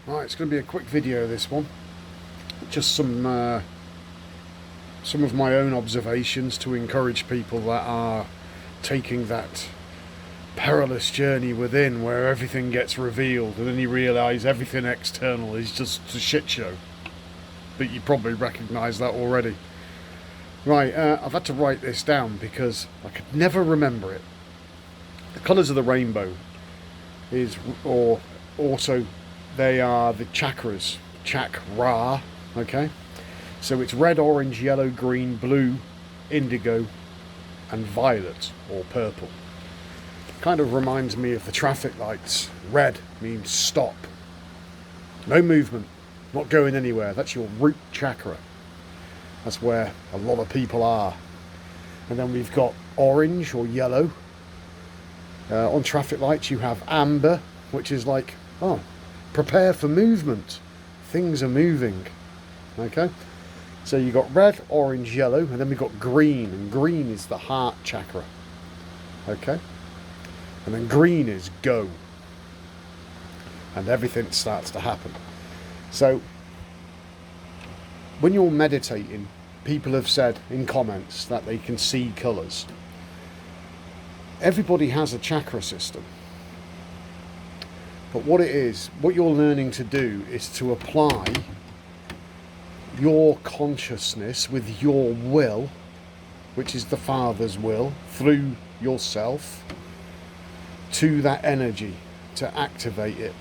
Right, it's going to be a quick video, this one. Just some of my own observations to encourage people that are taking that perilous journey within, where everything gets revealed and then you realise everything external is just a shit show. But you probably recognise that already. Right, I've had to write this down because I could never remember it. The colours of the rainbow or also they are the chakras, chakra, okay? So it's red, orange, yellow, green, blue, indigo, and violet, or purple. Kind of reminds me of the traffic lights. Red means stop. No movement, not going anywhere. That's your root chakra. That's where a lot of people are. And then we've got orange or yellow. On traffic lights you have amber, which is like, oh, prepare for movement. Things are moving. Okay? So you've got red, orange, yellow, and then we've got green. And green is the heart chakra. Okay? And then green is go. And everything starts to happen. So, when you're meditating, people have said in comments that they can see colours. Everybody has a chakra system. But what you're learning to do is to apply your consciousness with your will, which is the Father's will, through yourself, to that energy, to activate it.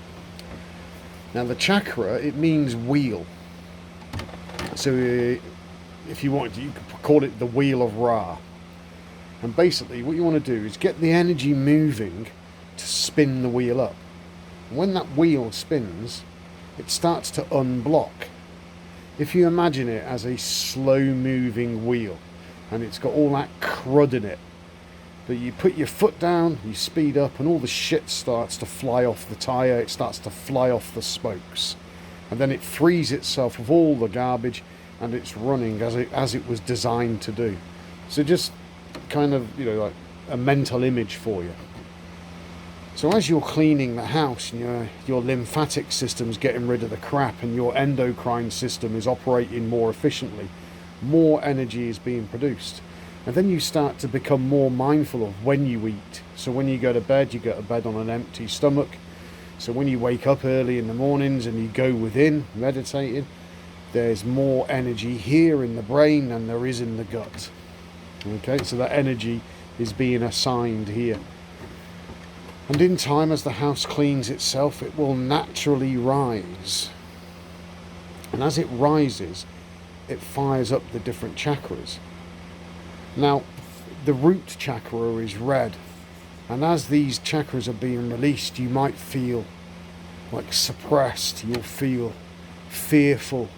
Now the chakra, it means wheel. So if you want, you could call it the wheel of Ra. And basically what you want to do is get the energy moving to spin the wheel up. And when that wheel spins, it starts to unblock. If you imagine it as a slow moving wheel and it's got all that crud in it, but you put your foot down, you speed up, and all the shit starts to fly off the tyre, it starts to fly off the spokes. And then it frees itself of all the garbage and it's running as it was designed to do. So just kind of, like a mental image for you. So as you're cleaning the house and your lymphatic system's getting rid of the crap and your endocrine system is operating more efficiently, more energy is being produced. And then you start to become more mindful of when you eat. So when you go to bed, you go to bed on an empty stomach. So when you wake up early in the mornings and you go within, meditating, there's more energy here in the brain than there is in the gut. Okay, so that energy is being assigned here. And in time, as the house cleans itself, it will naturally rise. And as it rises, it fires up the different chakras. Now, the root chakra is red. And as these chakras are being released, you might feel like suppressed. You'll feel fearful.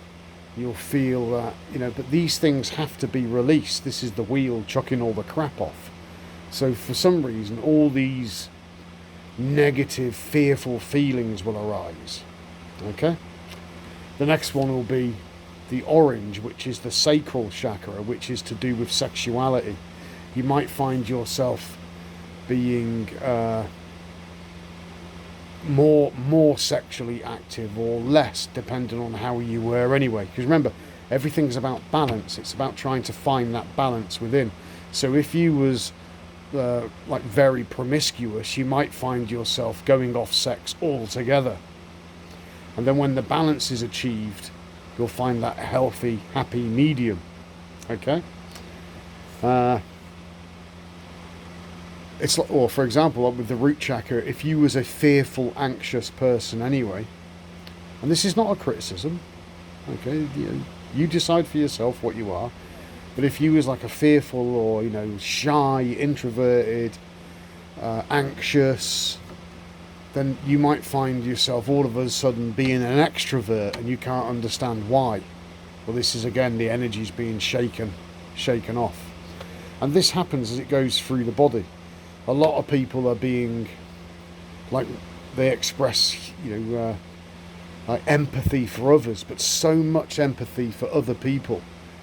You'll feel that, but these things have to be released. This is the wheel chucking all the crap off. So for some reason, all these negative, fearful feelings will arise. Okay? The next one will be the orange, which is the sacral chakra, which is to do with sexuality. You might find yourself being more sexually active or less, depending on how you were anyway. Because remember, everything's about balance. It's about trying to find that balance within. So if you was like very promiscuous, you might find yourself going off sex altogether. And then when the balance is achieved, you'll find that healthy, happy medium. Okay? It's like, or for example, like with the root chakra, if you was a fearful, anxious person anyway, and this is not a criticism, okay, you decide for yourself what you are, but if you was like a fearful or, shy, introverted, anxious, then you might find yourself all of a sudden being an extrovert and you can't understand why. Well, this is again the energy's being shaken off. And this happens as it goes through the body. A lot of people are being, like, they express, like empathy for others, but so much empathy for other people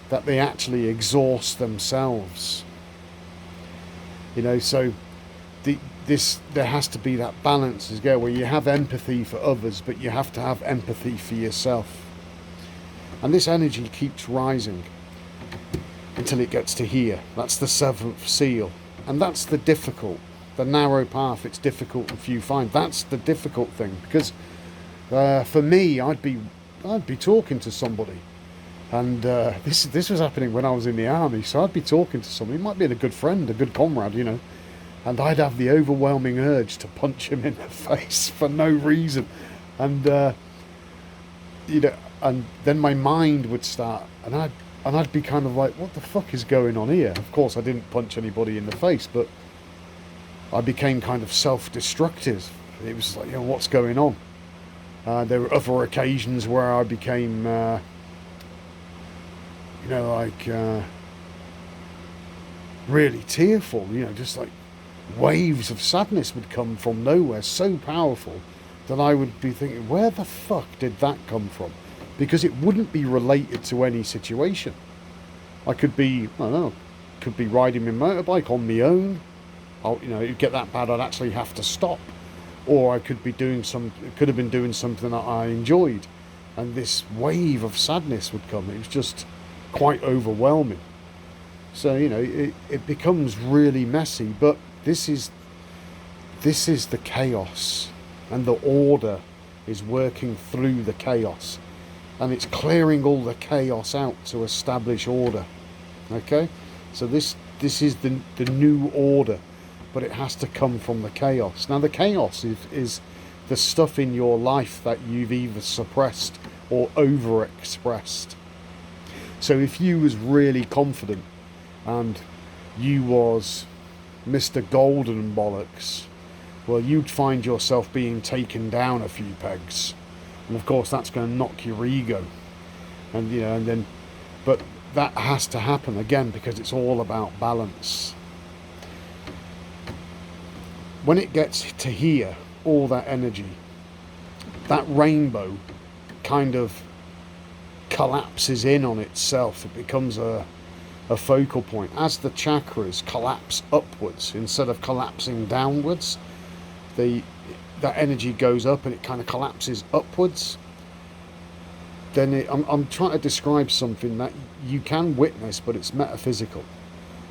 that they actually exhaust themselves. So there has to be that balance as well, where you have empathy for others, but you have to have empathy for yourself. And this energy keeps rising until it gets to here. That's the 7th seal. And that's the narrow path. It's difficult and few find. That's the difficult thing, because for me, I'd be talking to somebody, and this was happening when I was in the army. So I'd be talking to somebody, it might be a good friend, a good comrade, and I'd have the overwhelming urge to punch him in the face for no reason, and and then my mind would start, and I'd be kind of like, what the fuck is going on here? Of course, I didn't punch anybody in the face, but I became kind of self-destructive. It was like, what's going on? There were other occasions where I became, really tearful. Just like waves of sadness would come from nowhere, so powerful that I would be thinking, where the fuck did that come from? Because it wouldn't be related to any situation. I could be, could be riding my motorbike on my own. It'd get that bad I'd actually have to stop. Or I could be could have been doing something that I enjoyed, and this wave of sadness would come. It was just quite overwhelming. So it becomes really messy. But this is the chaos, and the order is working through the chaos, and it's clearing all the chaos out to establish order. Okay, so this is the new order. But it has to come from the chaos. Now, the chaos is the stuff in your life that you've either suppressed or overexpressed. So if you was really confident and you was Mr. Golden Bollocks, well, you'd find yourself being taken down a few pegs. And of course, that's going to knock your ego. But that has to happen again, because it's all about balance. When it gets to here, all that energy, that rainbow kind of collapses in on itself. It becomes a focal point. As the chakras collapse upwards instead of collapsing downwards, that energy goes up and it kind of collapses upwards. Then I'm trying to describe something that you can witness, but it's metaphysical.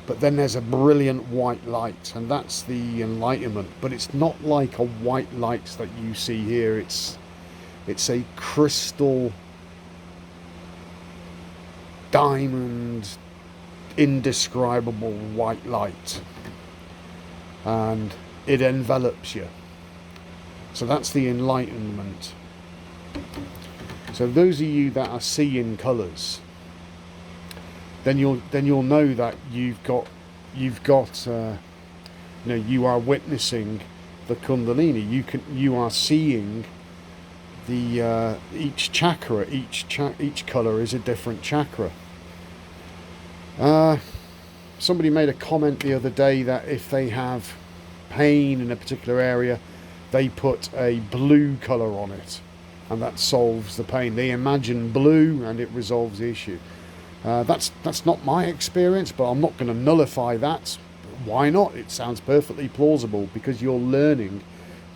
But then there's a brilliant white light, and that's the Enlightenment. But it's not like a white light that you see here. It's a crystal, diamond, indescribable white light, and it envelops you. So that's the Enlightenment. So those of you that are seeing colours, then you'll know that you are witnessing the kundalini. You are seeing the each chakra, each color is a different chakra. Somebody made a comment the other day that if they have pain in a particular area, they put a blue color on it, and that solves the pain. They imagine blue and it resolves the issue. That's not my experience, but I'm not going to nullify that. Why not? It sounds perfectly plausible, because you're learning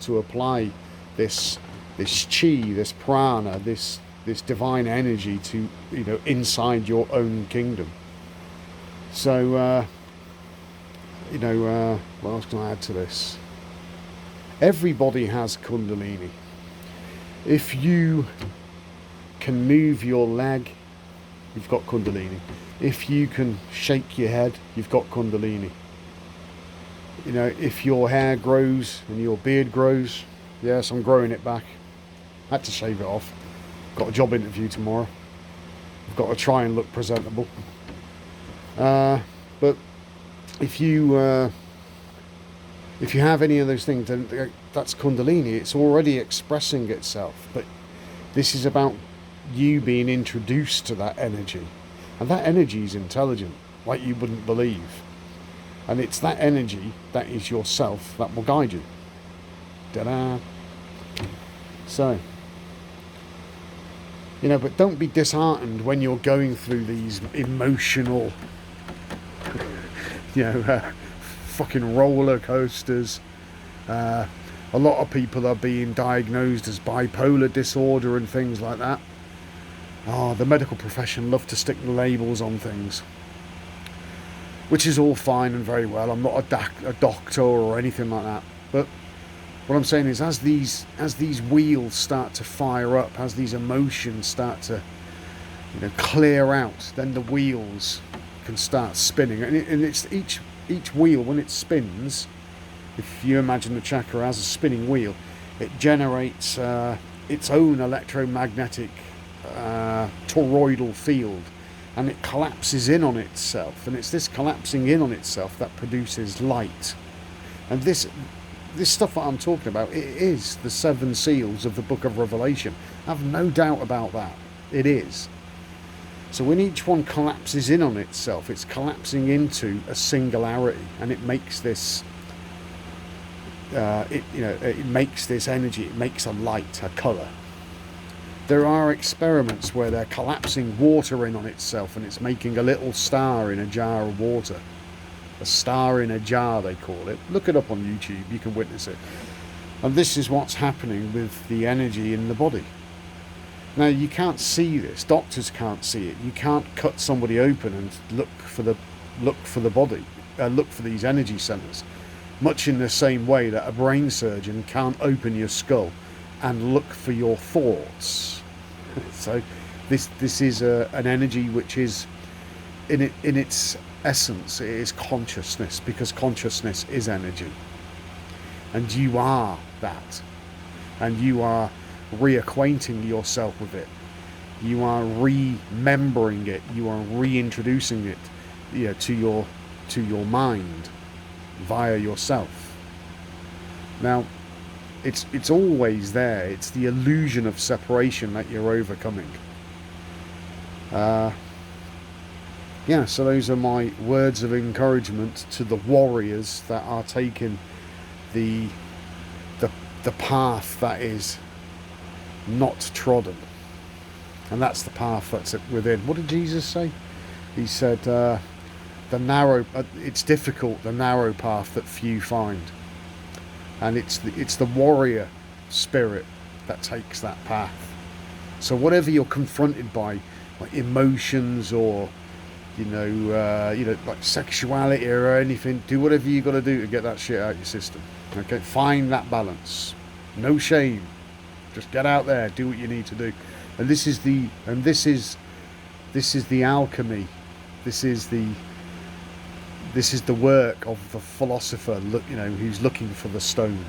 to apply this chi, this prana, this divine energy to inside your own kingdom. So what else can I add to this? Everybody has kundalini. If you can move your leg, you've got kundalini. If you can shake your head, you've got kundalini. If your hair grows and your beard grows, yes, I'm growing it back. I had to shave it off. Got a job interview tomorrow. I've got to try and look presentable. But if you have any of those things, then that's kundalini. It's already expressing itself. But this is about you being introduced to that energy, and that energy is intelligent like you wouldn't believe, and it's that energy that is yourself that will guide you. Ta-da! So but don't be disheartened when you're going through these emotional fucking roller coasters. A lot of people are being diagnosed as bipolar disorder and things like that. The medical profession love to stick labels on things, which is all fine and very well. I'm not a doctor or anything like that. But what I'm saying is, as these wheels start to fire up, as these emotions start to clear out, then the wheels can start spinning. And it's each wheel, when it spins, if you imagine the chakra as a spinning wheel, it generates its own electromagnetic toroidal field, and it collapses in on itself, and it's this collapsing in on itself that produces light. And this stuff that I'm talking about, it is the 7 seals of the book of Revelation. I've no doubt about that. It is. So when each one collapses in on itself, it's collapsing into a singularity, and it makes this it makes this energy, it makes a light, a colour. There are experiments where they're collapsing water in on itself, and it's making a little star in a jar of water. A star in a jar, they call it. Look it up on YouTube, you can witness it. And this is what's happening with the energy in the body. Now, you can't see this. Doctors can't see it. You can't cut somebody open and look for the body, look for these energy centres. Much in the same way that a brain surgeon can't open your skull and look for your thoughts. So this is an energy which is in its essence, it is consciousness, because consciousness is energy, and you are that, and you are reacquainting yourself with it. You are remembering it. You are reintroducing it, to your mind via yourself. Now, it's always there. It's the illusion of separation that you're overcoming. So those are my words of encouragement to the warriors that are taking the path that is not trodden, and that's the path that's within. What did Jesus say? He said, it's difficult, the narrow path that few find, and it's the warrior spirit that takes that path. So whatever you're confronted by, like emotions or like sexuality or anything, do whatever you got to do to get that shit out your system. Okay, find that balance. No shame. Just get out there, do what you need to do. And this is the alchemy. This is the work of the philosopher, who's looking for the stone.